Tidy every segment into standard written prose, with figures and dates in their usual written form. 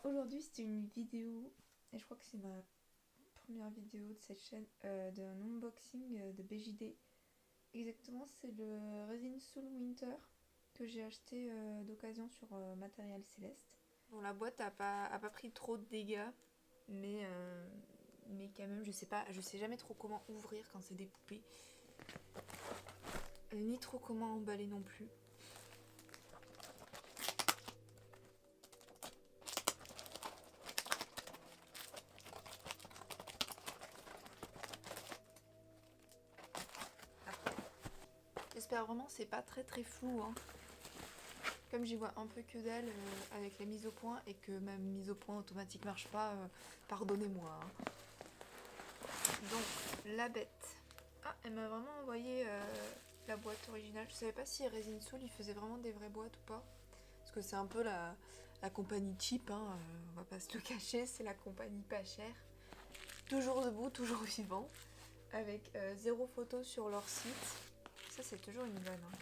Aujourd'hui c'était une vidéo, et je crois que c'est ma première vidéo de cette chaîne, d'un unboxing de BJD. Exactement, c'est le Resin Soul Winter que j'ai acheté d'occasion sur Matériel Céleste. Bon, la boîte a pas pris trop de dégâts, mais quand même, je sais jamais trop comment ouvrir quand c'est des poupées. Ni trop comment emballer non plus. J'espère vraiment que c'est pas très flou, hein. Comme j'y vois un peu que dalle avec la mise au point et que ma mise au point automatique marche pas, pardonnez-moi, hein. Donc la bête. Ah, elle m'a vraiment envoyé la boîte originale. Je savais pas si Resin Soul il faisait vraiment des vraies boîtes ou pas. Parce que c'est un peu la compagnie cheap, hein, on va pas se le cacher, c'est la compagnie pas chère. Toujours debout, toujours vivant. Avec 0 photo sur leur site. Ça c'est toujours une vanne, hein.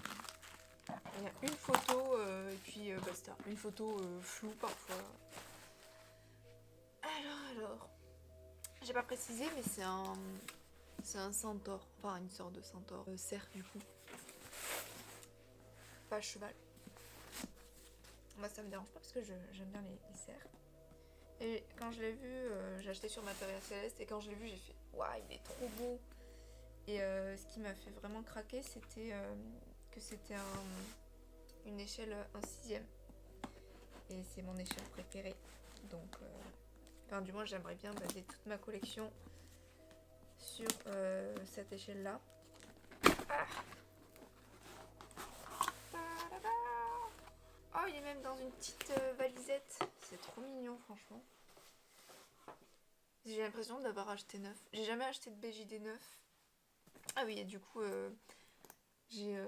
Il y a une photo et puis basta. Une photo floue parfois. Alors. J'ai pas précisé, mais c'est un centaure. Enfin, une sorte de centaure. Cerf, du coup. Pas cheval. Moi, ça me dérange pas parce que j'aime bien les cerfs. Et quand je l'ai vu, j'ai acheté sur Matériel Céleste. Et quand je l'ai vu, j'ai fait waouh, il est trop beau. Et ce qui m'a fait vraiment craquer, c'était que c'était une échelle 1/6. Et c'est mon échelle préférée. Donc, enfin, du moins, j'aimerais bien baser toute ma collection sur cette échelle-là. Ah, oh, il est même dans une petite valisette. C'est trop mignon, franchement. J'ai l'impression d'avoir acheté neuf. J'ai jamais acheté de BJD neuf. Ah oui, et du coup, j'ai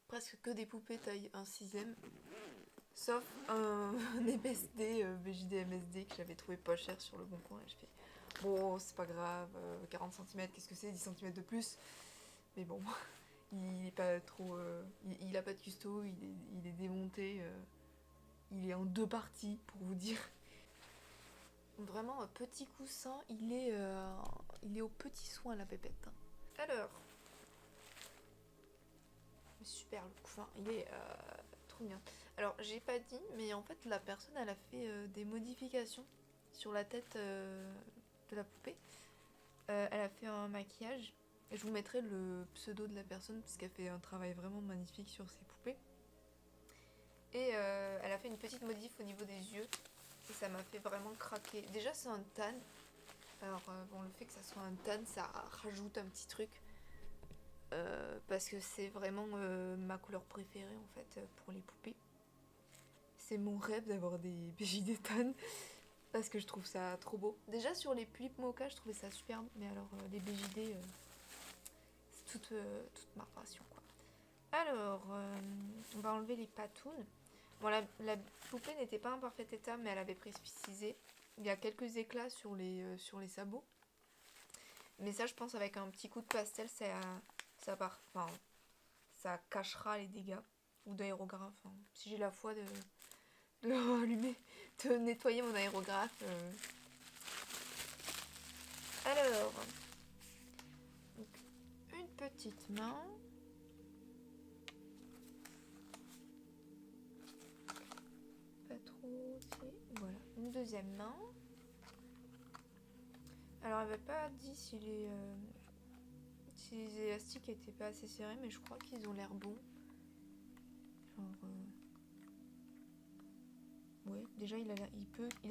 presque que des poupées taille 1/6. Sauf un MSD, BJD MSD que j'avais trouvé pas cher sur le bon coin. Et je fais, bon, c'est pas grave, 40 cm, qu'est-ce que c'est, 10 cm de plus. Mais bon, il est pas trop. Il a pas de custo, il est démonté. Il est en 2 parties, pour vous dire. Vraiment un petit coussin, il est au petit soin, la pépette. Alors, super le coussin, il est trop bien. Alors, j'ai pas dit, mais en fait, la personne, elle a fait des modifications sur la tête de la poupée. Elle a fait un maquillage. Et je vous mettrai le pseudo de la personne, parce qu'elle fait un travail vraiment magnifique sur ses poupées. Et elle a fait une petite modif au niveau des yeux. Et ça m'a fait vraiment craquer. Déjà, c'est un tan. Alors, bon, le fait que ça soit un tan, ça rajoute un petit truc. Parce que c'est vraiment ma couleur préférée, en fait, pour les poupées. C'est mon rêve d'avoir des BJD tan. Parce que je trouve ça trop beau. Déjà, sur les Pulip Mocha, je trouvais ça superbe. Mais alors, les BJD, c'est toute ma passion, quoi. Alors, on va enlever les patounes. Bon, la poupée n'était pas en parfait état, mais elle avait précisé. Il y a quelques éclats sur les sabots. Mais ça, je pense, avec un petit coup de pastel, enfin, ça cachera les dégâts. Ou d'aérographe. Hein. Si j'ai la foi de le rallumer, de nettoyer mon aérographe. Alors, donc, une petite main. Pas trop, voilà. Une deuxième main. Alors, elle m'a pas dit si les élastiques étaient pas assez serrés, mais je crois qu'ils ont l'air bons. Genre, ouais, déjà il a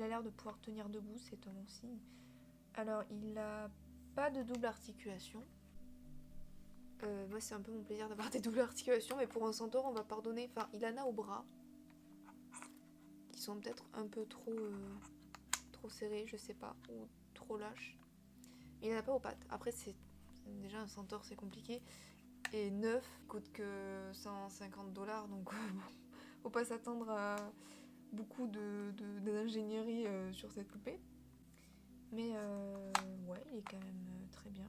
l'air de pouvoir tenir debout, c'est un bon signe. Alors, il a pas de double articulation. Moi, c'est un peu mon plaisir d'avoir des doubles articulations, mais pour un centaure, on va pardonner. Enfin, il en a au bras, qui sont peut-être un peu trop serrés, je sais pas, ou trop lâches. Mais il en a pas aux pattes. Après, c'est déjà un centaure, c'est compliqué. Et neuf, coûte que 150 $, donc faut pas s'attendre à beaucoup d'ingénierie sur cette poupée. Mais ouais, il est quand même très bien.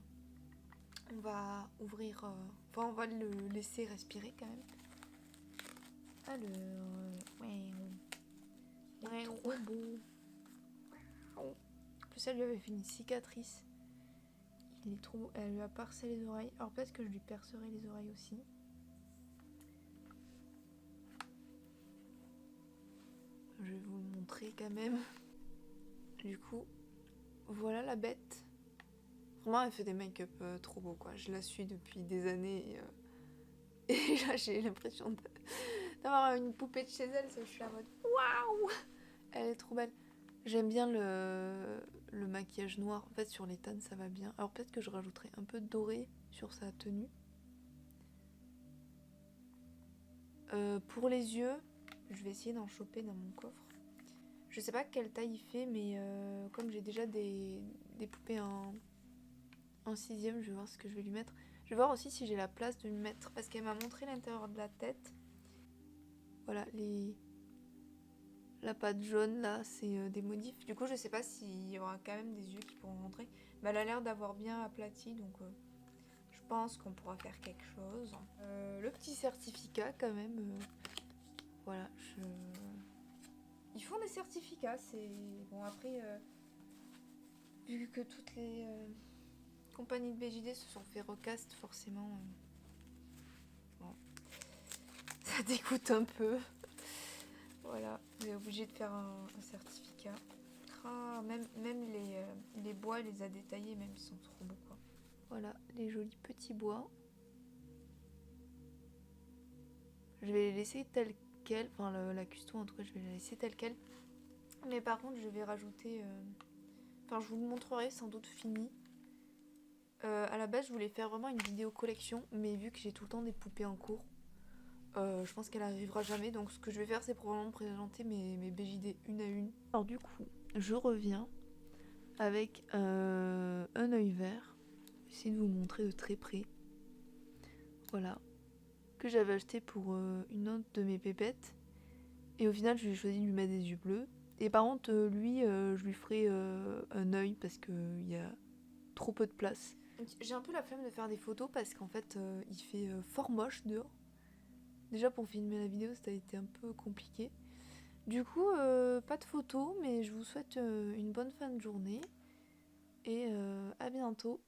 On va ouvrir, enfin on va le laisser respirer quand même. Alors, ouais, il est trop beau. plus, elle lui avait fait une cicatrice. Il est trop beau. Elle lui a percé les oreilles. Alors peut-être que je lui percerai les oreilles aussi. Je vais vous le montrer quand même. Du coup, voilà la bête. Vraiment, elle fait des make-up trop beaux, quoi. Je la suis depuis des années. Et là, j'ai l'impression d'avoir une poupée de chez elle. Je suis en mode waouh! Elle est trop belle. J'aime bien le maquillage noir. En fait, sur les tannes, ça va bien. Alors peut-être que je rajouterai un peu de doré sur sa tenue. Pour les yeux, je vais essayer d'en choper dans mon coffre. Je sais pas quelle taille il fait, mais comme j'ai déjà des poupées en 6ème, je vais voir ce que je vais lui mettre. Je vais voir aussi si j'ai la place de lui mettre, parce qu'elle m'a montré l'intérieur de la tête. Voilà, la pâte jaune là, c'est des modifs. Du coup, je sais pas s'il y aura quand même des yeux qui pourront rentrer. Mais elle a l'air d'avoir bien aplati, donc je pense qu'on pourra faire quelque chose. Le petit certificat quand même. Voilà, ils font des certificats, c'est... Bon après, vu que toutes les compagnies de BJD se sont fait recast, forcément... Bon, ça dégoûte un peu. Voilà, on est obligé de faire un certificat. Ah, même les bois, elle les a détaillés, même ils sont trop beaux, quoi. Voilà, les jolis petits bois. Je vais les laisser tels quels, enfin la custo en tout cas, je vais la laisser telle quelle. Mais par contre, je vais rajouter... Enfin, je vous le montrerai sans doute fini. À la base, je voulais faire vraiment une vidéo collection, mais vu que j'ai tout le temps des poupées en cours, je pense qu'elle arrivera jamais. Donc ce que je vais faire, c'est probablement présenter mes BJD une à une. Alors du coup, je reviens avec un œil vert. Je vais essayer de vous montrer de très près. Voilà. Que j'avais acheté pour une autre de mes pépettes. Et au final, j'ai choisi de lui mettre des yeux bleus. Et par contre, lui, je lui ferai un œil parce qu'il y a trop peu de place. J'ai un peu la flemme de faire des photos parce qu'en fait, il fait fort moche dehors. Déjà, pour filmer la vidéo, ça a été un peu compliqué. Du coup, pas de photos, mais je vous souhaite une bonne fin de journée. Et à bientôt.